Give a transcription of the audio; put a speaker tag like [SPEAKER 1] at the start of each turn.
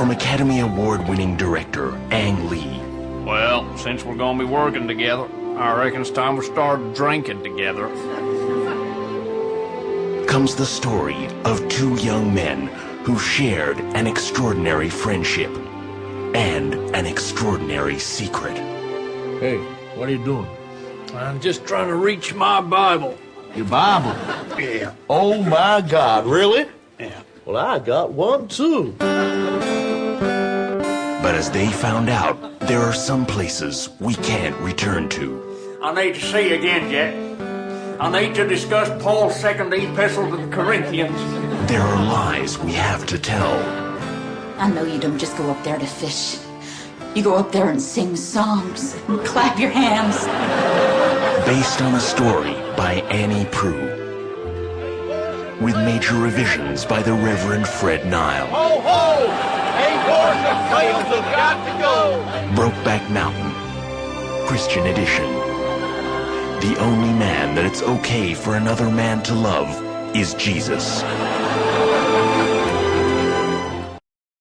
[SPEAKER 1] from Academy Award-winning director Ang Lee.
[SPEAKER 2] Well, since we're gonna be working together, I reckon it's time we start drinking together.
[SPEAKER 1] Comes the story of two young men who shared an extraordinary friendship and an extraordinary secret.
[SPEAKER 3] Hey, what are you doing?
[SPEAKER 2] I'm just trying to reach my Bible.
[SPEAKER 3] Your Bible?
[SPEAKER 2] Yeah.
[SPEAKER 3] Oh, my God, really?
[SPEAKER 2] Yeah.
[SPEAKER 3] Well, I got one, too.
[SPEAKER 1] But as they found out, there are some places we can't return to.
[SPEAKER 2] I need to see you again, Jack. I need to discuss Paul's second epistle to the Corinthians.
[SPEAKER 1] There are lies we have to tell.
[SPEAKER 4] I know you don't just go up there to fish. You go up there and sing songs and clap your hands.
[SPEAKER 1] Based on a story by Annie Proulx. With major revisions by the Reverend Fred Nile.
[SPEAKER 3] Ho, ho! Hey, horse and flails have got to go!
[SPEAKER 1] Brokeback Mountain, Christian edition. The only man that it's okay for another man to love is Jesus.